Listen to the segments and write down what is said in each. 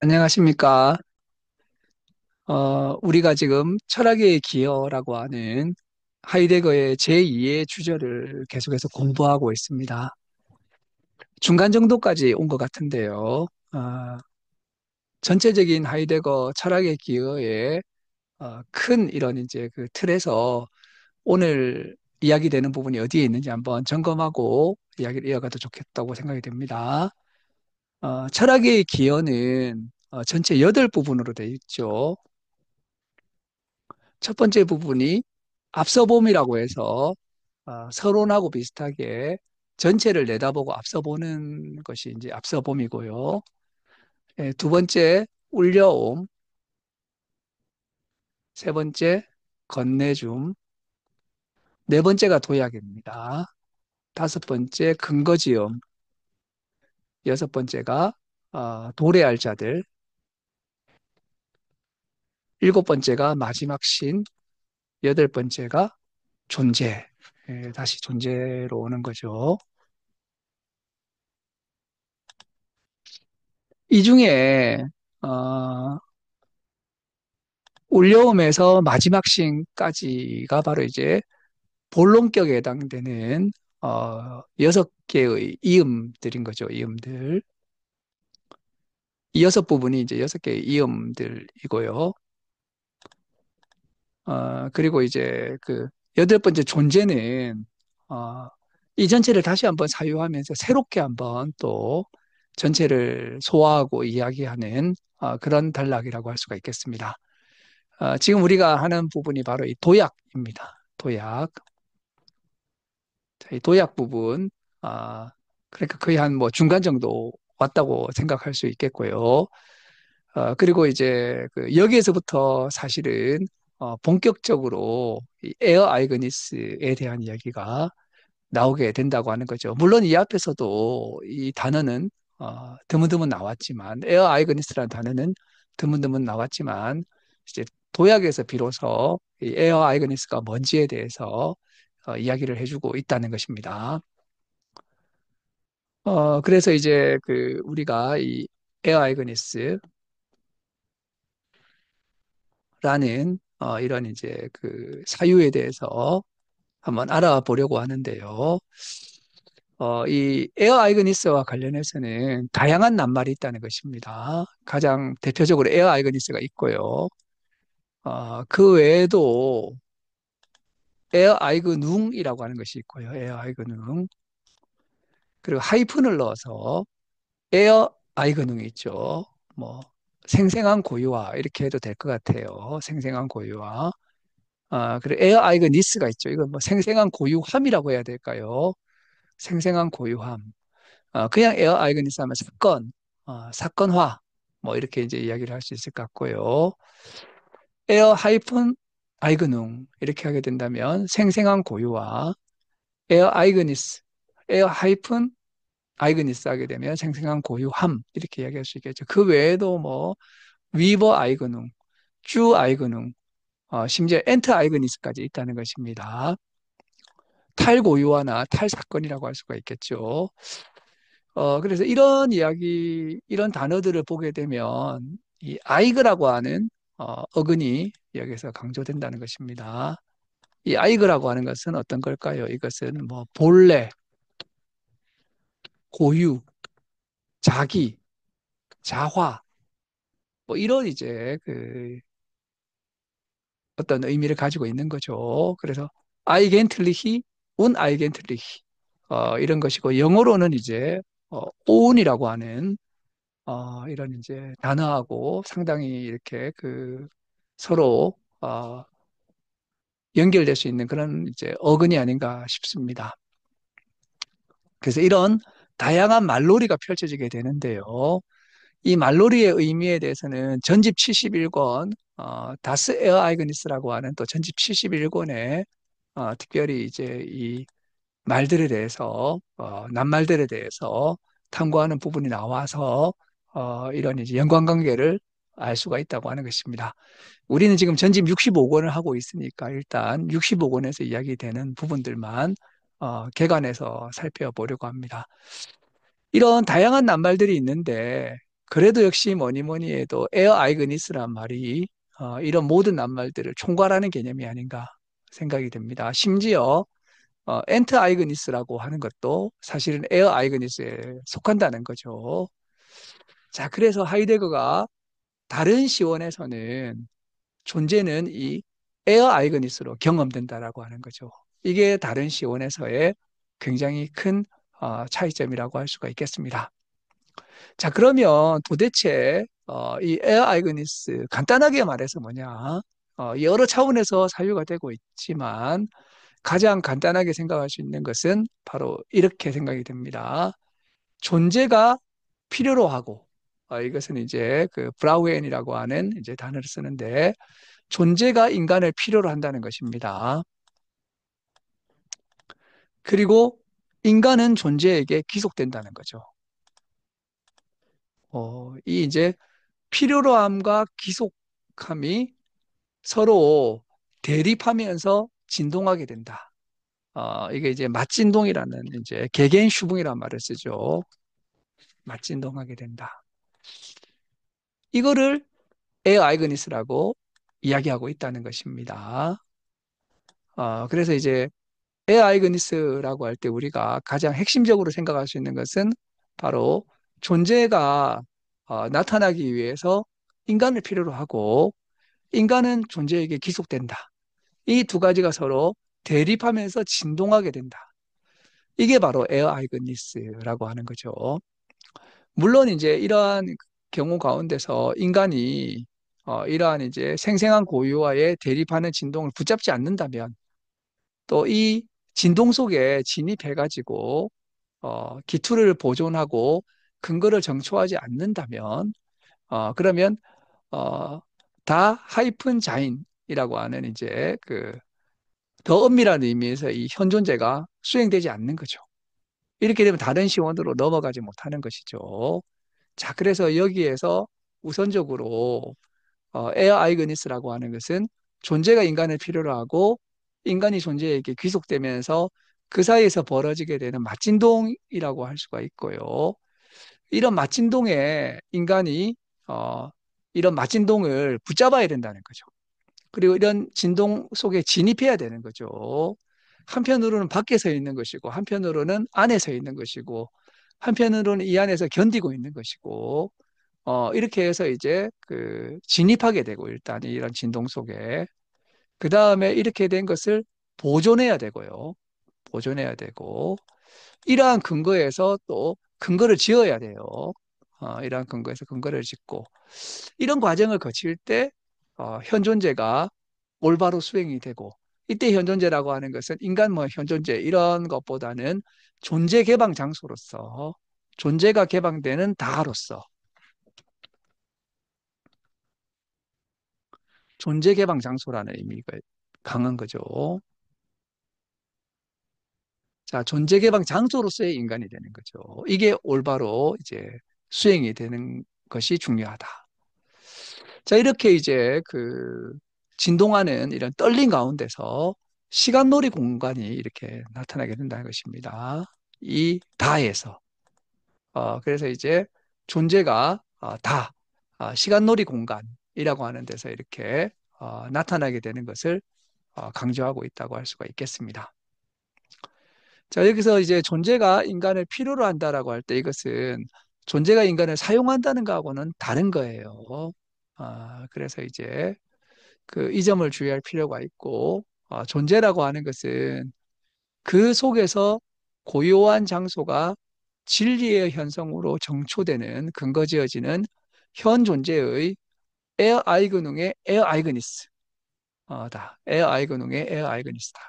안녕하십니까. 우리가 지금 철학의 기여라고 하는 하이데거의 제2의 주제를 계속해서 공부하고 있습니다. 중간 정도까지 온 것 같은데요. 전체적인 하이데거 철학의 기여의 큰 이런 이제 그 틀에서 오늘 이야기되는 부분이 어디에 있는지 한번 점검하고 이야기를 이어가도 좋겠다고 생각이 됩니다. 철학의 기여는 전체 8부분으로 되어 있죠. 첫 번째 부분이 앞서봄이라고 해서 서론하고 비슷하게 전체를 내다보고 앞서보는 것이 이제 앞서봄이고요. 예, 두 번째 울려옴, 세 번째 건네줌, 네 번째가 도약입니다. 다섯 번째 근거지음, 여섯 번째가 도래할 자들, 일곱 번째가 마지막 신, 여덟 번째가 존재. 예, 다시 존재로 오는 거죠. 이 중에 어, 올려옴에서 마지막 씬까지가 바로 이제 본론격에 해당되는 여섯 개의 이음들인 거죠. 이음들. 이 여섯 부분이 이제 여섯 개의 이음들이고요. 그리고 이제 그 여덟 번째 존재는 어, 이 전체를 다시 한번 사유하면서 새롭게 한번 또 전체를 소화하고 이야기하는 그런 단락이라고 할 수가 있겠습니다. 지금 우리가 하는 부분이 바로 이 도약입니다. 도약. 이 도약 부분, 그러니까 거의 한 뭐 중간 정도 왔다고 생각할 수 있겠고요. 그리고 이제 그 여기에서부터 사실은 본격적으로 이 에어 아이거니스에 대한 이야기가 나오게 된다고 하는 거죠. 물론 이 앞에서도 이 단어는 드문드문 나왔지만, 에어 아이거니스라는 단어는 드문드문 나왔지만, 이제 도약에서 비로소 이 에어 아이거니스가 뭔지에 대해서 이야기를 해주고 있다는 것입니다. 그래서 이제 그 우리가 이 에어 아이거니스라는 이런 이제 그 사유에 대해서 한번 알아보려고 하는데요. 이 에어 아이거니스와 관련해서는 다양한 낱말이 있다는 것입니다. 가장 대표적으로 에어 아이거니스가 있고요. 그 외에도 에어 아이그눅이라고 하는 것이 있고요. 에어 아이그눅. 그리고 하이픈을 넣어서 에어 아이그눅이 있죠. 뭐 생생한 고유화 이렇게 해도 될 것 같아요. 생생한 고유화. 그리고 에어 아이거니스가 있죠. 이건 뭐 생생한 고유함이라고 해야 될까요? 생생한 고유함. 그냥 에어 아이거니스 하면 사건, 사건화, 뭐 이렇게 이제 이야기를 할 수 있을 것 같고요. 에어 하이픈 아이그눅 이렇게 하게 된다면 생생한 고유와 에어 아이거니스, 에어 하이픈 아이거니스 하게 되면 생생한 고유함 이렇게 이야기할 수 있겠죠. 그 외에도 뭐 위버 아이그눅, 주 아이그눅, 심지어 엔터 아이거니스까지 있다는 것입니다. 탈고유화나 탈사건이라고 할 수가 있겠죠. 그래서 이런 이야기, 이런 단어들을 보게 되면 이 아이그라고 하는 어근이 여기서 강조된다는 것입니다. 이 아이그라고 하는 것은 어떤 걸까요? 이것은 뭐 본래, 고유, 자기, 자화, 뭐 이런 이제 그 어떤 의미를 가지고 있는 거죠. 그래서 아이겐틀리히, 운 아이겐틀리히 이런 것이고 영어로는 이제 오운이라고 하는 이런 이제 단어하고 상당히 이렇게 그 서로 연결될 수 있는 그런 이제 어근이 아닌가 싶습니다. 그래서 이런 다양한 말놀이가 펼쳐지게 되는데요. 이 말놀이의 의미에 대해서는 전집 71권 다스 에어 아이그니스라고 하는 또 전집 71권에 특별히 이제 이 말들에 대해서 낱말들에 대해서 탐구하는 부분이 나와서 이런 이제 연관관계를 알 수가 있다고 하는 것입니다. 우리는 지금 전집 65권을 하고 있으니까 일단 65권에서 이야기되는 부분들만 개관해서 살펴보려고 합니다. 이런 다양한 낱말들이 있는데 그래도 역시 뭐니 뭐니 해도 에어 아이그니스란 말이 이런 모든 낱말들을 총괄하는 개념이 아닌가 생각이 됩니다. 심지어 엔트 아이그니스라고 하는 것도 사실은 에어 아이그니스에 속한다는 거죠. 자, 그래서 하이데거가 다른 시원에서는 존재는 이 에어 아이그니스로 경험된다라고 하는 거죠. 이게 다른 시원에서의 굉장히 큰 차이점이라고 할 수가 있겠습니다. 자, 그러면 도대체 이 에어 아이그니스 간단하게 말해서 뭐냐? 여러 차원에서 사유가 되고 있지만 가장 간단하게 생각할 수 있는 것은 바로 이렇게 생각이 됩니다. 존재가 필요로 하고 이것은 이제 그 브라우엔이라고 하는 이제 단어를 쓰는데 존재가 인간을 필요로 한다는 것입니다. 그리고 인간은 존재에게 귀속된다는 거죠. 이 이제 필요로 함과 귀속함이 서로 대립하면서 진동하게 된다. 이게 이제 맞진동이라는 이제 개겐슈붕이라는 말을 쓰죠. 맞진동하게 된다. 이거를 에어 아이그니스라고 이야기하고 있다는 것입니다. 그래서 이제 에어 아이그니스라고 할 때 우리가 가장 핵심적으로 생각할 수 있는 것은 바로 존재가 나타나기 위해서 인간을 필요로 하고 인간은 존재에게 기속된다. 이 두 가지가 서로 대립하면서 진동하게 된다. 이게 바로 에어 아이그니스라고 하는 거죠. 물론 이제 이러한 경우 가운데서 인간이 이러한 이제 생생한 고유와의 대립하는 진동을 붙잡지 않는다면 또 이 진동 속에 진입해가지고 기투를 보존하고 근거를 정초하지 않는다면 그러면 어, 다 하이픈 자인이라고 하는 이제 그 더 엄밀한 의미에서 이 현존재가 수행되지 않는 거죠. 이렇게 되면 다른 시원으로 넘어가지 못하는 것이죠. 자, 그래서 여기에서 우선적으로 에어 아이그니스라고 하는 것은 존재가 인간을 필요로 하고 인간이 존재에게 귀속되면서 그 사이에서 벌어지게 되는 맞진동이라고 할 수가 있고요. 이런 맞진동에 인간이 어, 이런 맞진동을 붙잡아야 된다는 거죠. 그리고 이런 진동 속에 진입해야 되는 거죠. 한편으로는 밖에 서 있는 것이고, 한편으로는 안에 서 있는 것이고, 한편으로는 이 안에서 견디고 있는 것이고, 이렇게 해서 이제 그 진입하게 되고, 일단 이런 진동 속에. 그 다음에 이렇게 된 것을 보존해야 되고요. 보존해야 되고, 이러한 근거에서 또 근거를 지어야 돼요. 이러한 근거에서 근거를 짓고, 이런 과정을 거칠 때 현존재가 올바로 수행이 되고 이때 현존재라고 하는 것은 인간 뭐 현존재 이런 것보다는 존재 개방 장소로서 존재가 개방되는 다로서 존재 개방 장소라는 의미가 강한 거죠. 자, 존재 개방 장소로서의 인간이 되는 거죠. 이게 올바로 이제 수행이 되는 것이 중요하다. 자, 이렇게 이제 그 진동하는 이런 떨림 가운데서 시간놀이 공간이 이렇게 나타나게 된다는 것입니다. 이 다에서. 그래서 이제 존재가 다, 시간놀이 공간이라고 하는 데서 이렇게 나타나게 되는 것을 강조하고 있다고 할 수가 있겠습니다. 자, 여기서 이제 존재가 인간을 필요로 한다라고 할 때 이것은 존재가 인간을 사용한다는 거하고는 다른 거예요. 그래서 이제 그 이 점을 주의할 필요가 있고, 존재라고 하는 것은 그 속에서 고요한 장소가 진리의 현성으로 정초되는 근거 지어지는 현 존재의 에어 아이그능의 에어 아이그니스. 다. 에어 아이그능의 에어 아이그니스다.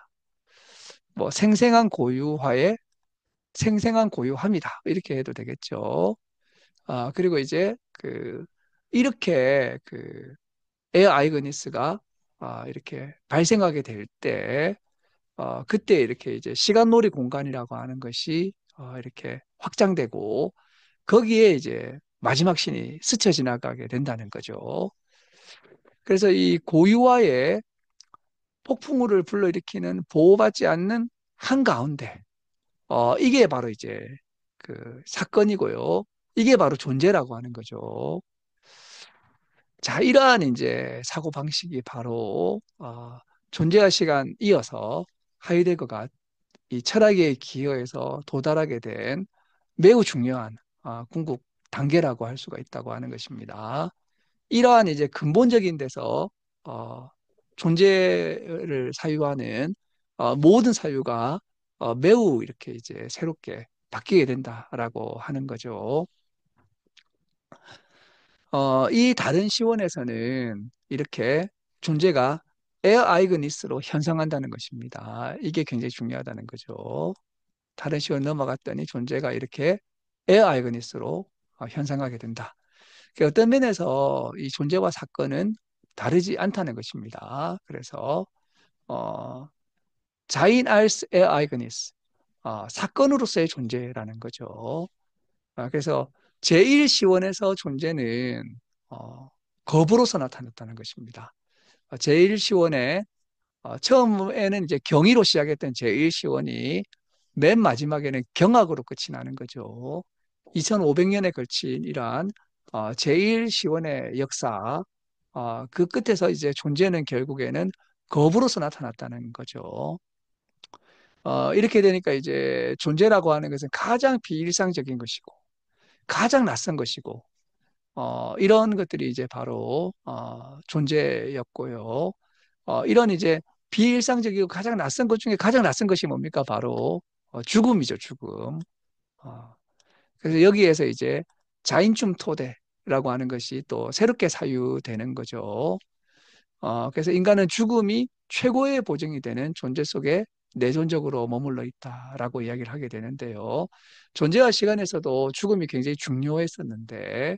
뭐 생생한 고유화의 생생한 고유함이다. 이렇게 해도 되겠죠. 그리고 이제 그 이렇게 그 에어 아이그니스가 이렇게 발생하게 될 때, 그때 이렇게 이제 시간놀이 공간이라고 하는 것이 이렇게 확장되고 거기에 이제 마지막 신이 스쳐 지나가게 된다는 거죠. 그래서 이 고유와의 폭풍우를 불러일으키는 보호받지 않는 한가운데, 이게 바로 이제 그 사건이고요. 이게 바로 존재라고 하는 거죠. 자, 이러한 이제 사고 방식이 바로 존재와 시간 이어서 하이데거가 이 철학의 기여에서 도달하게 된 매우 중요한 궁극 단계라고 할 수가 있다고 하는 것입니다. 이러한 이제 근본적인 데서 어, 존재를 사유하는 모든 사유가 매우 이렇게 이제 새롭게 바뀌게 된다라고 하는 거죠. 이 다른 시원에서는 이렇게 존재가 에어 아이그니스로 현상한다는 것입니다. 이게 굉장히 중요하다는 거죠. 다른 시원 넘어갔더니 존재가 이렇게 에어 아이그니스로 현상하게 된다. 그 어떤 면에서 이 존재와 사건은 다르지 않다는 것입니다. 그래서 어, 자인 알스 에어 아이그니스 사건으로서의 존재라는 거죠. 그래서 제1시원에서 존재는 어, 겁으로서 나타났다는 것입니다. 제1시원에 처음에는 이제 경의로 시작했던 제1시원이 맨 마지막에는 경악으로 끝이 나는 거죠. 2500년에 걸친 이러한 제1시원의 역사, 그 끝에서 이제 존재는 결국에는 겁으로서 나타났다는 거죠. 이렇게 되니까 이제 존재라고 하는 것은 가장 비일상적인 것이고, 가장 낯선 것이고, 이런 것들이 이제 바로 존재였고요. 이런 이제 비일상적이고 가장 낯선 것 중에 가장 낯선 것이 뭡니까? 바로 죽음이죠, 죽음. 어, 그래서 여기에서 이제 자인춤 토대라고 하는 것이 또 새롭게 사유되는 거죠. 그래서 인간은 죽음이 최고의 보증이 되는 존재 속에 내존적으로 머물러 있다라고 이야기를 하게 되는데요. 존재와 시간에서도 죽음이 굉장히 중요했었는데,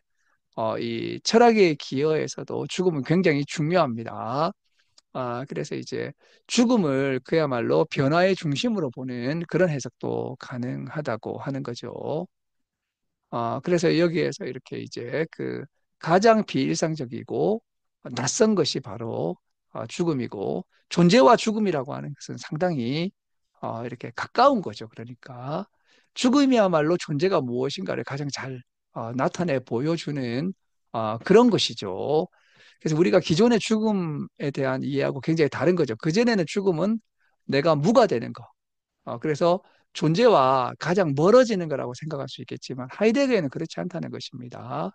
이 철학의 기여에서도 죽음은 굉장히 중요합니다. 그래서 이제 죽음을 그야말로 변화의 중심으로 보는 그런 해석도 가능하다고 하는 거죠. 그래서 여기에서 이렇게 이제 그 가장 비일상적이고 낯선 것이 바로 죽음이고 존재와 죽음이라고 하는 것은 상당히 이렇게 가까운 거죠. 그러니까 죽음이야말로 존재가 무엇인가를 가장 잘 나타내 보여주는 그런 것이죠. 그래서 우리가 기존의 죽음에 대한 이해하고 굉장히 다른 거죠. 그전에는 죽음은 내가 무가 되는 거. 그래서 존재와 가장 멀어지는 거라고 생각할 수 있겠지만 하이데거에는 그렇지 않다는 것입니다.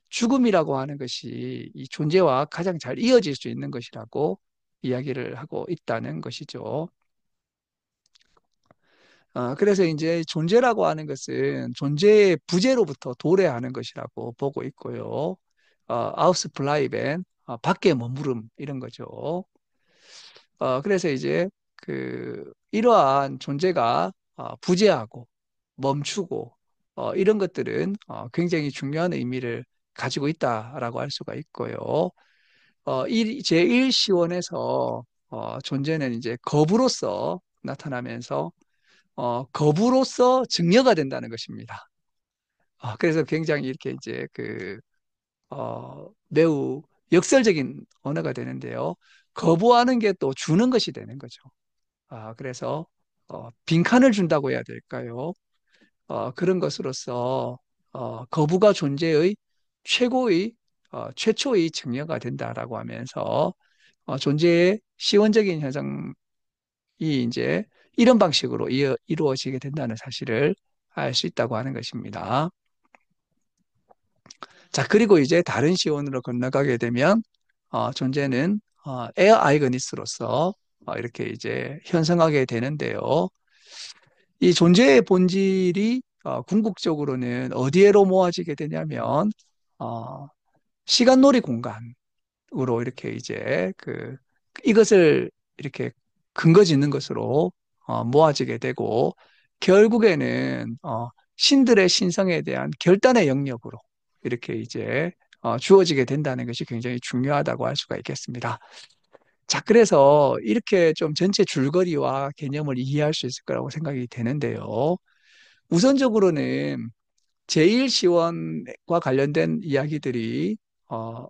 죽음이라고 하는 것이 이 존재와 가장 잘 이어질 수 있는 것이라고 이야기를 하고 있다는 것이죠. 그래서 이제 존재라고 하는 것은 존재의 부재로부터 도래하는 것이라고 보고 있고요. 아우스 블라이벤, 밖에 머무름 이런 거죠. 그래서 이제 이러한 존재가 부재하고 멈추고 이런 것들은 굉장히 중요한 의미를 가지고 있다라고 할 수가 있고요. 제1시원에서 존재는 이제 겁으로서 나타나면서 겁으로서 증여가 된다는 것입니다. 그래서 굉장히 이렇게 이제 매우 역설적인 언어가 되는데요. 거부하는 게 또 주는 것이 되는 거죠. 그래서 빈칸을 준다고 해야 될까요? 그런 것으로서 거부가 존재의 최고의 최초의 증여가 된다라고 하면서 존재의 시원적인 현상이 이제 이런 방식으로 이루어지게 된다는 사실을 알 수 있다고 하는 것입니다. 자, 그리고 이제 다른 시원으로 건너가게 되면 존재는 에어 아이거니스로서 이렇게 이제 현성하게 되는데요. 이 존재의 본질이 궁극적으로는 어디에로 모아지게 되냐면 어, 시간놀이 공간으로 이렇게 이제 이것을 이렇게 근거 짓는 것으로 모아지게 되고 결국에는 신들의 신성에 대한 결단의 영역으로 이렇게 이제 주어지게 된다는 것이 굉장히 중요하다고 할 수가 있겠습니다. 자, 그래서 이렇게 좀 전체 줄거리와 개념을 이해할 수 있을 거라고 생각이 되는데요. 우선적으로는 제1시원과 관련된 이야기들이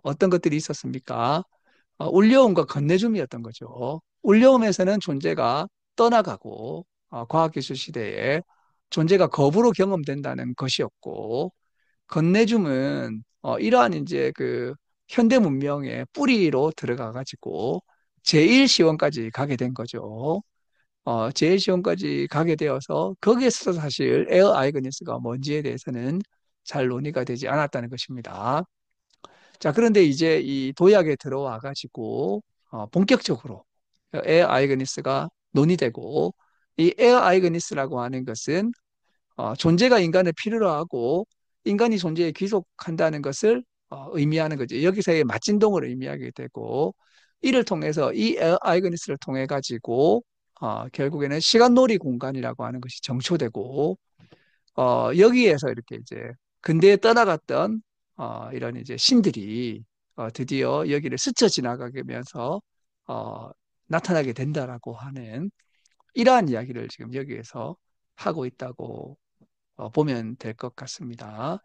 어떤 것들이 있었습니까? 울려움과 건네줌이었던 거죠. 울려움에서는 존재가 떠나가고 과학기술 시대에 존재가 겁으로 경험된다는 것이었고 건네줌은 이러한 이제 그 현대 문명의 뿌리로 들어가 가지고 제1시원까지 가게 된 거죠. 제1시험까지 가게 되어서 거기에서 사실 에어 아이거니스가 뭔지에 대해서는 잘 논의가 되지 않았다는 것입니다. 자, 그런데 이제 이 도약에 들어와 가지고 본격적으로 에어 아이거니스가 논의되고 이 에어 아이거니스라고 하는 것은 존재가 인간을 필요로 하고 인간이 존재에 귀속한다는 것을 의미하는 거죠. 여기서의 맞진동을 의미하게 되고 이를 통해서 이 에어 아이거니스를 통해 가지고 결국에는 시간놀이 공간이라고 하는 것이 정초되고 여기에서 이렇게 이제 근대에 떠나갔던 이런 이제 신들이 드디어 여기를 스쳐 지나가면서 어, 나타나게 된다라고 하는 이러한 이야기를 지금 여기에서 하고 있다고 보면 될 것 같습니다.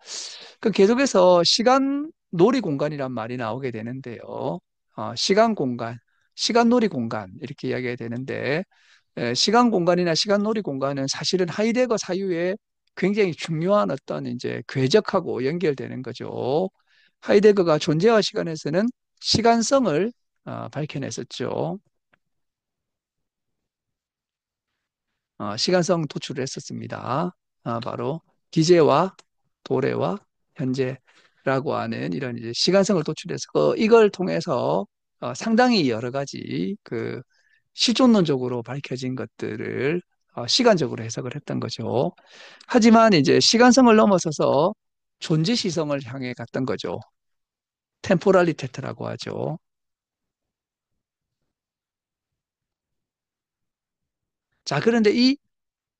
그 계속해서 시간 놀이 공간이란 말이 나오게 되는데요. 시간 공간, 시간 놀이 공간 이렇게 이야기가 되는데 시간 공간이나 시간 놀이 공간은 사실은 하이데거 사유에 굉장히 중요한 어떤 이제 궤적하고 연결되는 거죠. 하이데거가 존재와 시간에서는 시간성을 밝혀냈었죠. 시간성 도출을 했었습니다. 바로 기재와 도래와 현재라고 하는 이런 이제 시간성을 도출해서 이걸 통해서 상당히 여러 가지 그 실존론적으로 밝혀진 것들을 시간적으로 해석을 했던 거죠. 하지만 이제 시간성을 넘어서서 존재 시성을 향해 갔던 거죠. 템포랄리테트라고 하죠. 자, 그런데 이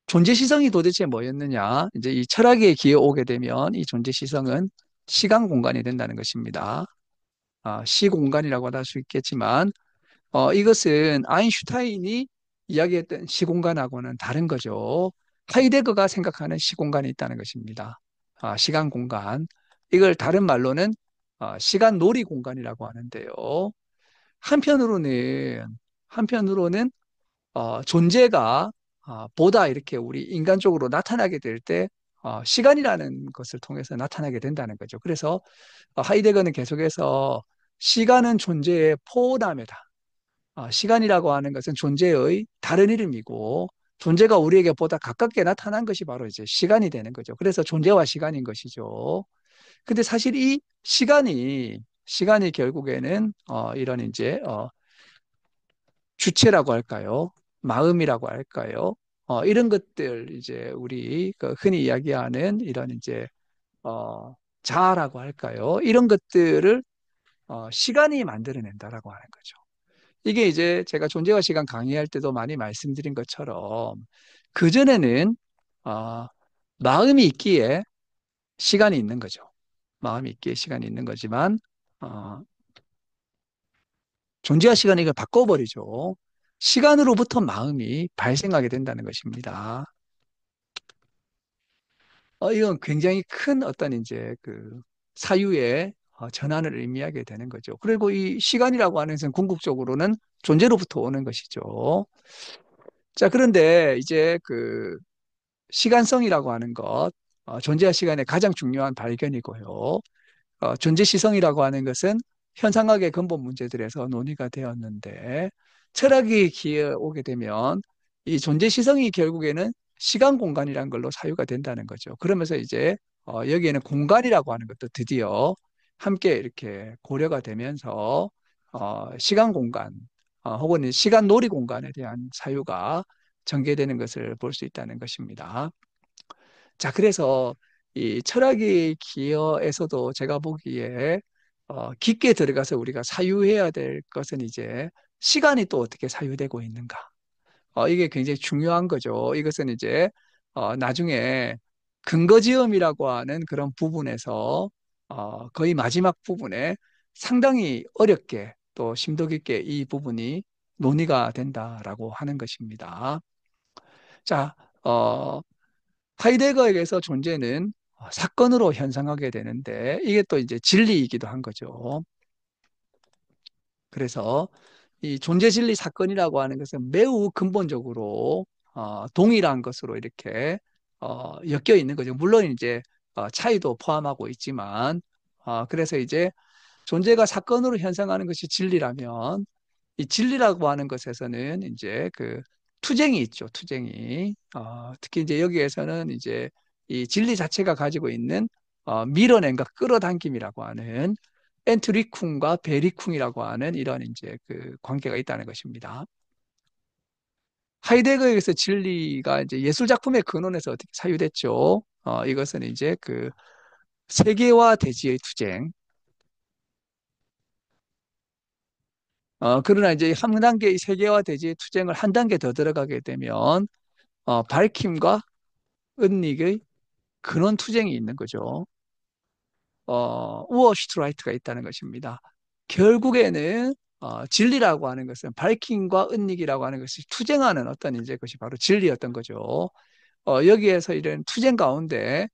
존재 시성이 도대체 뭐였느냐? 이제 이 철학의 기에 오게 되면 이 존재 시성은 시간 공간이 된다는 것입니다. 시공간이라고 할 수 있겠지만, 이것은 아인슈타인이 이야기했던 시공간하고는 다른 거죠. 하이데거가 생각하는 시공간이 있다는 것입니다. 시간 공간. 이걸 다른 말로는 시간 놀이 공간이라고 하는데요. 한편으로는, 한편으로는 존재가 보다 이렇게 우리 인간적으로 나타나게 될 때 시간이라는 것을 통해서 나타나게 된다는 거죠. 그래서 하이데거는 계속해서 시간은 존재의 포남이다. 시간이라고 하는 것은 존재의 다른 이름이고 존재가 우리에게 보다 가깝게 나타난 것이 바로 이제 시간이 되는 거죠. 그래서 존재와 시간인 것이죠. 근데 사실 이 시간이 결국에는 이런 이제 주체라고 할까요? 마음이라고 할까요? 이런 것들 이제 우리 그 흔히 이야기하는 이런 이제 자아라고 할까요? 이런 것들을 시간이 만들어낸다라고 하는 거죠. 이게 이제 제가 존재와 시간 강의할 때도 많이 말씀드린 것처럼 그전에는 어, 마음이 있기에 시간이 있는 거죠. 마음이 있기에 시간이 있는 거지만 어, 존재와 시간이 이걸 바꿔버리죠. 시간으로부터 마음이 발생하게 된다는 것입니다. 이건 굉장히 큰 어떤 이제 그 사유의 전환을 의미하게 되는 거죠. 그리고 이 시간이라고 하는 것은 궁극적으로는 존재로부터 오는 것이죠. 자, 그런데 이제 그 시간성이라고 하는 것, 존재와 시간의 가장 중요한 발견이고요. 존재시성이라고 하는 것은 현상학의 근본 문제들에서 논의가 되었는데, 철학이 기에 오게 되면 이 존재시성이 결국에는 시간 공간이라는 걸로 사유가 된다는 거죠. 그러면서 이제 여기에는 공간이라고 하는 것도 드디어 함께 이렇게 고려가 되면서 시간 공간 혹은 시간 놀이 공간에 대한 사유가 전개되는 것을 볼 수 있다는 것입니다. 자, 그래서 이 철학의 기여에서도 제가 보기에 깊게 들어가서 우리가 사유해야 될 것은 이제 시간이 또 어떻게 사유되고 있는가. 이게 굉장히 중요한 거죠. 이것은 이제 나중에 근거지음이라고 하는 그런 부분에서 거의 마지막 부분에 상당히 어렵게 또 심도 깊게 이 부분이 논의가 된다라고 하는 것입니다. 자, 하이데거에게서 존재는 사건으로 현상하게 되는데 이게 또 이제 진리이기도 한 거죠. 그래서 이 존재 진리 사건이라고 하는 것은 매우 근본적으로 동일한 것으로 이렇게 엮여 있는 거죠. 물론 이제 차이도 포함하고 있지만, 그래서 이제 존재가 사건으로 현상하는 것이 진리라면, 이 진리라고 하는 것에서는 이제 그 투쟁이 있죠, 투쟁이. 특히 이제 여기에서는 이제 이 진리 자체가 가지고 있는 밀어낸과 끌어당김이라고 하는 엔트리쿵과 베리쿵이라고 하는 이런 이제 그 관계가 있다는 것입니다. 하이데거에서 진리가 이제 예술 작품의 근원에서 어떻게 사유됐죠? 이것은 이제 그 세계와 대지의 투쟁. 그러나 이제 한 단계 이 세계와 대지의 투쟁을 한 단계 더 들어가게 되면 밝힘과 은닉의 근원 투쟁이 있는 거죠. 우어슈트라이트가 있다는 것입니다. 결국에는 진리라고 하는 것은 밝힘과 은닉이라고 하는 것이 투쟁하는 어떤 이제 것이 바로 진리였던 거죠. 여기에서 이런 투쟁 가운데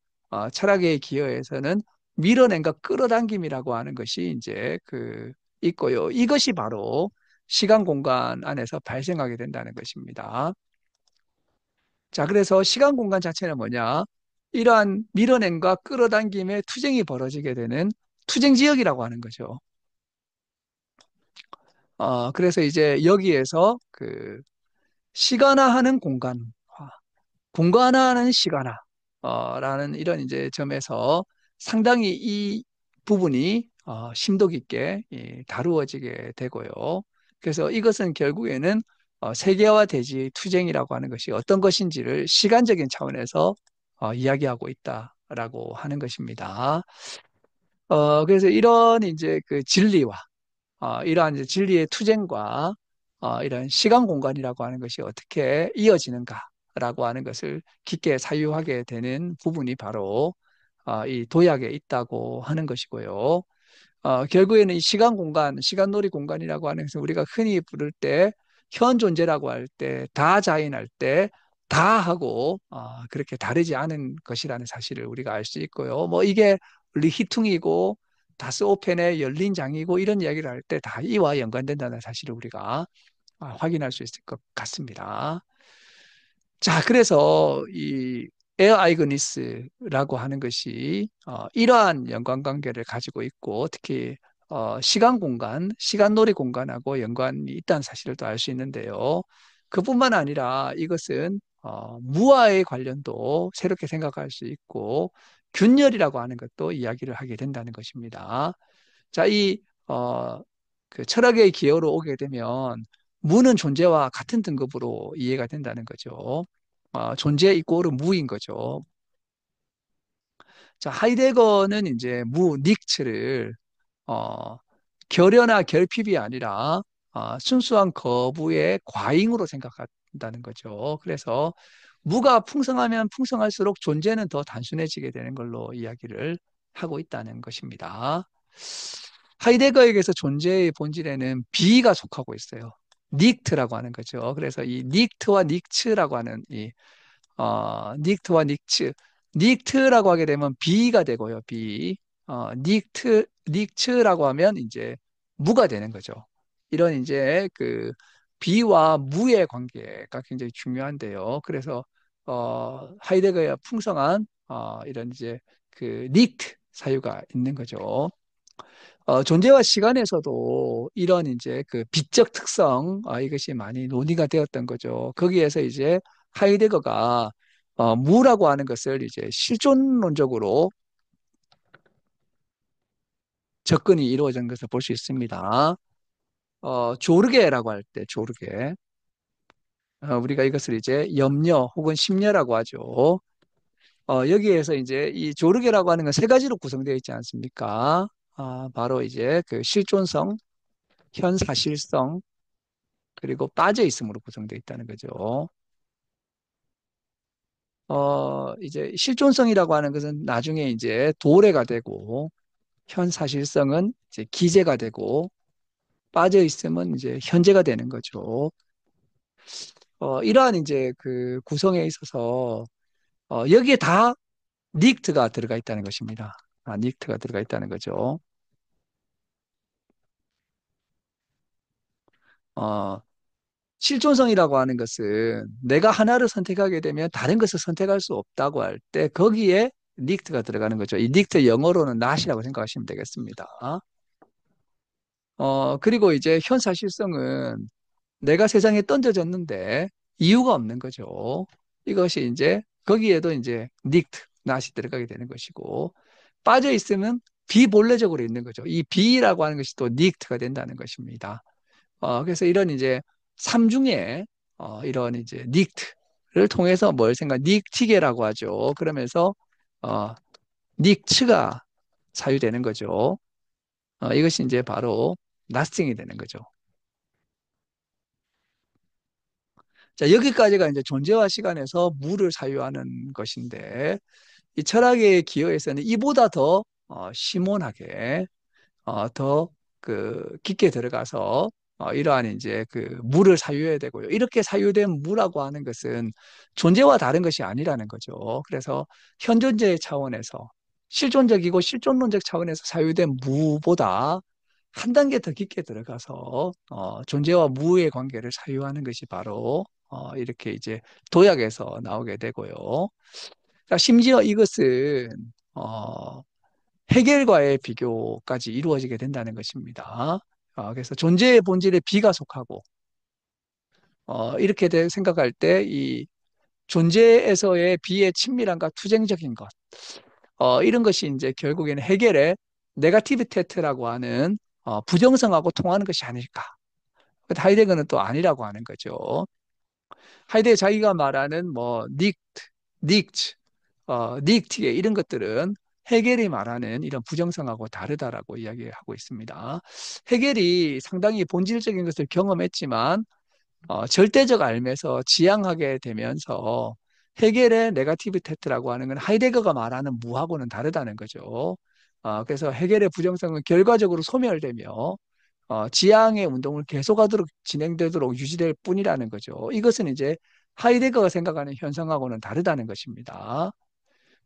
철학의 기여에서는 밀어낸과 끌어당김이라고 하는 것이 이제 그 있고요. 이것이 바로 시간 공간 안에서 발생하게 된다는 것입니다. 자, 그래서 시간 공간 자체는 뭐냐? 이러한 밀어낸과 끌어당김의 투쟁이 벌어지게 되는 투쟁 지역이라고 하는 거죠. 그래서 이제 여기에서 그 시간화하는 공간, 공간화하는 시간화, 라는 이런 이제 점에서 상당히 이 부분이 심도 깊게 다루어지게 되고요. 그래서 이것은 결국에는 세계와 대지의 투쟁이라고 하는 것이 어떤 것인지를 시간적인 차원에서 이야기하고 있다라고 하는 것입니다. 그래서 이런 이제 그 진리와 이러한 이제 진리의 투쟁과 이런 시간 공간이라고 하는 것이 어떻게 이어지는가라고 하는 것을 깊게 사유하게 되는 부분이 바로 이 도약에 있다고 하는 것이고요. 결국에는 이 시간 공간, 시간놀이 공간이라고 하는 것은 우리가 흔히 부를 때, 현 존재라고 할 때, 다자인할 때, 다하고 그렇게 다르지 않은 것이라는 사실을 우리가 알 수 있고요. 뭐 이게 리히퉁이고 다스 오펜의 열린 장이고 이런 이야기를 할 때 다 이와 연관된다는 사실을 우리가 확인할 수 있을 것 같습니다. 자, 그래서 이 에어 아이그니스라고 하는 것이 이러한 연관관계를 가지고 있고 특히 시간 공간, 시간놀이 공간하고 연관이 있다는 사실을 또 알 수 있는데요. 그뿐만 아니라 이것은 무아의 관련도 새롭게 생각할 수 있고 균열이라고 하는 것도 이야기를 하게 된다는 것입니다. 자, 그 철학의 기여로 오게 되면 무는 존재와 같은 등급으로 이해가 된다는 거죠. 존재 이꼬르 무인 거죠. 자, 하이데거는 이제 무, 닉츠를 어, 결여나 결핍이 아니라 순수한 거부의 과잉으로 생각한다는 거죠. 그래서 무가 풍성하면 풍성할수록 존재는 더 단순해지게 되는 걸로 이야기를 하고 있다는 것입니다. 하이데거에게서 존재의 본질에는 비가 속하고 있어요. 닉트라고 하는 거죠. 그래서 이 닉트와 닉츠라고 하는 닉트와 닉츠, 닉트라고 하게 되면 비가 되고요. 비. 닉츠라고 하면 이제 무가 되는 거죠. 이런 이제 그 비와 무의 관계가 굉장히 중요한데요. 그래서 하이데거의 풍성한 이런 이제 그 닉트 사유가 있는 거죠. 존재와 시간에서도 이런 이제 그 비적 특성, 이것이 많이 논의가 되었던 거죠. 거기에서 이제 하이데거가 무라고 하는 것을 이제 실존론적으로 접근이 이루어진 것을 볼 수 있습니다. 조르게라고 할 때, 조르게. 우리가 이것을 이제 염려 혹은 심려라고 하죠. 여기에서 이제 이 조르게라고 하는 건 세 가지로 구성되어 있지 않습니까? 바로 이제 그 실존성, 현사실성, 그리고 빠져 있음으로 구성되어 있다는 거죠. 이제 실존성이라고 하는 것은 나중에 이제 도래가 되고, 현사실성은 이제 기재가 되고, 빠져 있음은 이제 현재가 되는 거죠. 이러한 이제 그 구성에 있어서, 여기에 다 닉트가 들어가 있다는 것입니다. 닉트가 들어가 있다는 거죠. 어, 실존성이라고 하는 것은 내가 하나를 선택하게 되면 다른 것을 선택할 수 없다고 할 때 거기에 닉트가 들어가는 거죠. 이 닉트 영어로는 not이라고 생각하시면 되겠습니다. 그리고 이제 현사실성은 내가 세상에 던져졌는데 이유가 없는 거죠. 이것이 이제 거기에도 이제 닉트, not이 들어가게 되는 것이고 빠져 있으면 비본래적으로 있는 거죠. 이 비라고 하는 것이 또 닉트가 된다는 것입니다. 그래서 이런 이제 삼중에 이런 이제 닉트를 통해서 뭘 생각, 닉티계라고 하죠. 그러면서 어, 닉츠가 사유되는 거죠. 이것이 이제 바로 나스팅이 되는 거죠. 자, 여기까지가 이제 존재와 시간에서 무를 사유하는 것인데, 이 철학의 기호에서는 이보다 더 심오하게, 더 그 깊게 들어가서 이러한 이제 그 무를 사유해야 되고요. 이렇게 사유된 무라고 하는 것은 존재와 다른 것이 아니라는 거죠. 그래서 현존재 차원에서 실존적이고 실존론적 차원에서 사유된 무보다 한 단계 더 깊게 들어가서 존재와 무의 관계를 사유하는 것이 바로 이렇게 이제 도약에서 나오게 되고요. 그러니까 심지어 이것은 해결과의 비교까지 이루어지게 된다는 것입니다. 그래서 존재의 본질에 비가 속하고 이렇게 생각할 때 이 존재에서의 비의 친밀함과 투쟁적인 것 이런 것이 이제 결국에는 해결의 네가티브 테트라고 하는 부정성하고 통하는 것이 아닐까. 하이데거는 또 아니라고 하는 거죠. 하이데거 자기가 말하는 뭐 닉트, 닉티에 이런 것들은 해겔이 말하는 이런 부정성하고 다르다라고 이야기하고 있습니다. 해겔이 상당히 본질적인 것을 경험했지만 절대적 알에서 지향하게 되면서 해겔의 네가티브 테트라고 하는 건 하이데거가 말하는 무하고는 다르다는 거죠. 그래서 해겔의 부정성은 결과적으로 소멸되며 지향의 운동을 계속하도록 진행되도록 유지될 뿐이라는 거죠. 이것은 이제 하이데거가 생각하는 현상하고는 다르다는 것입니다.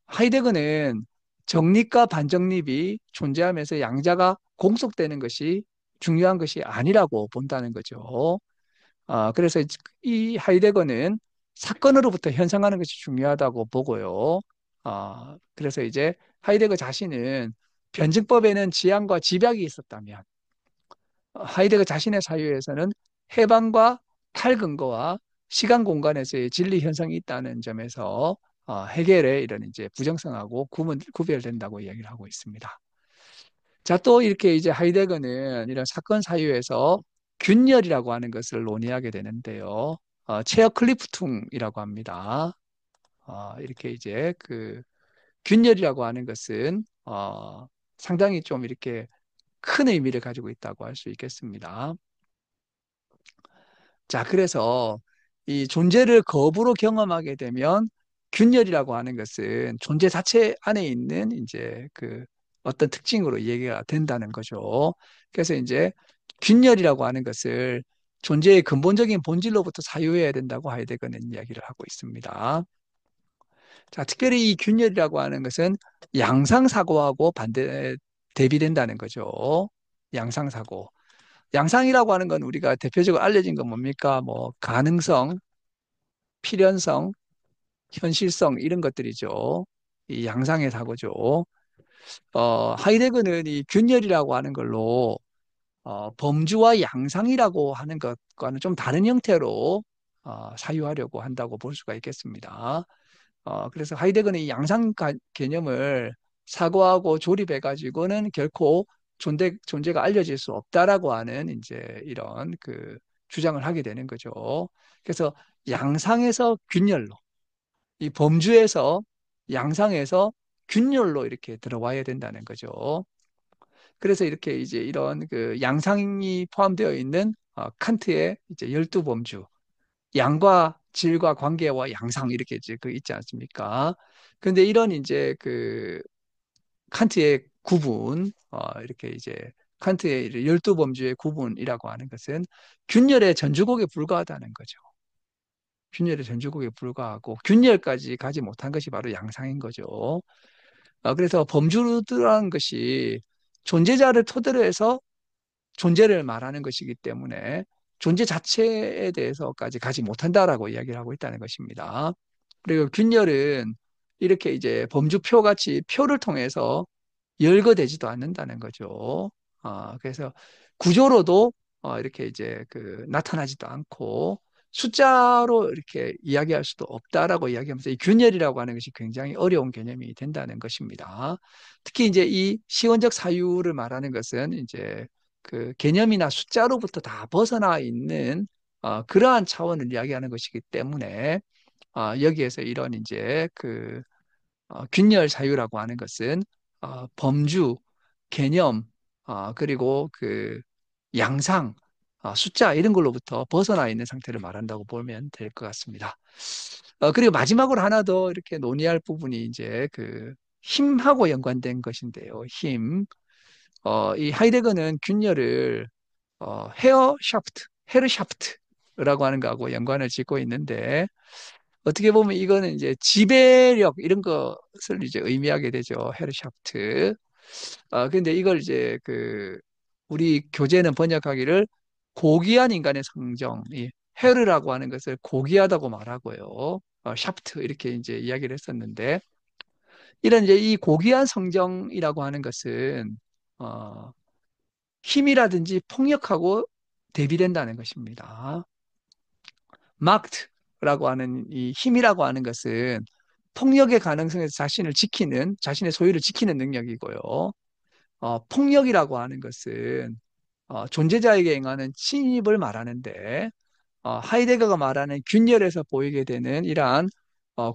하이데거는 정립과 반정립이 존재하면서 양자가 공속되는 것이 중요한 것이 아니라고 본다는 거죠. 그래서 이 하이데거는 사건으로부터 현상하는 것이 중요하다고 보고요. 그래서 이제 하이데거 자신은 변증법에는 지향과 집약이 있었다면 하이데거 자신의 사유에서는 해방과 탈근거와 시간 공간에서의 진리 현상이 있다는 점에서 해결의 이런 이제 부정성하고 구별된다고 이야기를 하고 있습니다. 자, 또 이렇게 이제 하이데거는 이런 사건 사유에서 균열이라고 하는 것을 논의하게 되는데요. 체어 클리프퉁이라고 합니다. 이렇게 이제 그 균열이라고 하는 것은 상당히 좀 이렇게 큰 의미를 가지고 있다고 할 수 있겠습니다. 자, 그래서 이 존재를 거부로 경험하게 되면 균열이라고 하는 것은 존재 자체 안에 있는 이제 그 어떤 특징으로 얘기가 된다는 거죠. 그래서 이제 균열이라고 하는 것을 존재의 근본적인 본질로부터 사유해야 된다고 하이데거는 이야기를 하고 있습니다. 자, 특별히 이 균열이라고 하는 것은 양상사고하고 대비된다는 거죠. 양상사고. 양상이라고 하는 건 우리가 대표적으로 알려진 건 뭡니까? 뭐 가능성, 필연성, 현실성 이런 것들이죠. 이 양상의 사고죠. 하이데거는 이 균열이라고 하는 걸로 범주와 양상이라고 하는 것과는 좀 다른 형태로 사유하려고 한다고 볼 수가 있겠습니다. 그래서 하이데거는 이 양상 개념을 사고하고 조립해 가지고는 결코 존재가 알려질 수 없다라고 하는 이제 이런 그 주장을 하게 되는 거죠. 그래서 양상에서 균열로, 이 범주에서 양상에서 균열로 이렇게 들어와야 된다는 거죠. 그래서 이렇게 이제 이런 그 양상이 포함되어 있는 칸트의 이제 12범주, 양과 질과 관계와 양상 이렇게 이제 그 있지 않습니까? 근데 이런 이제 그 칸트의 구분, 이렇게 이제 칸트의 12범주의 구분이라고 하는 것은 균열의 전주곡에 불과하다는 거죠. 균열의 전주곡에 불과하고 균열까지 가지 못한 것이 바로 양상인 거죠. 그래서 범주라는 것이 존재자를 토대로 해서 존재를 말하는 것이기 때문에 존재 자체에 대해서까지 가지 못한다라고 이야기를 하고 있다는 것입니다. 그리고 균열은 이렇게 이제 범주표 같이 표를 통해서 열거되지도 않는다는 거죠. 그래서 구조로도 이렇게 이제 그 나타나지도 않고 숫자로 이렇게 이야기할 수도 없다라고 이야기하면서 이 균열이라고 하는 것이 굉장히 어려운 개념이 된다는 것입니다. 특히 이제 이 시원적 사유를 말하는 것은 이제 그 개념이나 숫자로부터 다 벗어나 있는 그러한 차원을 이야기하는 것이기 때문에 여기에서 이런 이제 그 균열 사유라고 하는 것은 범주, 개념, 그리고 그 양상, 숫자 이런 걸로부터 벗어나 있는 상태를 말한다고 보면 될 것 같습니다. 그리고 마지막으로 하나 더 이렇게 논의할 부분이 이제 그 힘하고 연관된 것인데요. 힘. 이 하이데거는 균열을 헤어 샤프트, 헤르 샤프트라고 하는 거하고 연관을 짓고 있는데 어떻게 보면 이거는 이제 지배력 이런 것을 이제 의미하게 되죠. 헤르샤프트. 근데 이걸 이제 그 우리 교재는 번역하기를 고귀한 인간의 성정, 이 헤르라고 하는 것을 고귀하다고 말하고요. 샤프트 이렇게 이제 이야기를 했었는데 이런 이제 이 고귀한 성정이라고 하는 것은 어, 힘이라든지 폭력하고 대비된다는 것입니다. 마크트라고 하는 이 힘이라고 하는 것은 폭력의 가능성에서 자신을 지키는, 자신의 소유를 지키는 능력이고요. 폭력이라고 하는 것은 존재자에게 행하는 침입을 말하는데, 하이데거가 말하는 균열에서 보이게 되는 이러한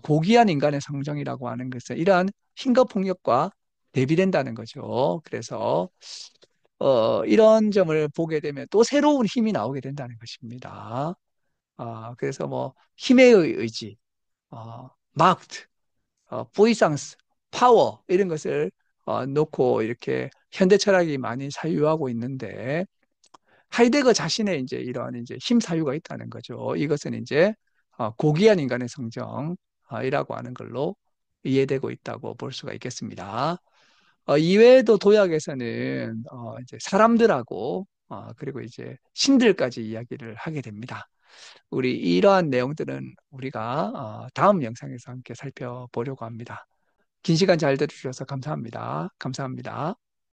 고귀한 인간의 성정이라고 하는 것은 이러한 힘과 폭력과 대비된다는 거죠. 그래서 이런 점을 보게 되면 또 새로운 힘이 나오게 된다는 것입니다. 그래서 뭐 힘의 의지, 마크트, 보이상스, 파워 이런 것을 놓고 이렇게 현대 철학이 많이 사유하고 있는데 하이데거 자신의 이제 이러한 이제 힘 사유가 있다는 거죠. 이것은 이제 고귀한 인간의 성정이라고 하는 걸로 이해되고 있다고 볼 수가 있겠습니다. 이외에도 도약에서는 이제 사람들하고 그리고 이제 신들까지 이야기를 하게 됩니다. 우리 이러한 내용들은 우리가 다음 영상에서 함께 살펴보려고 합니다. 긴 시간 잘 들어주셔서 감사합니다. 감사합니다.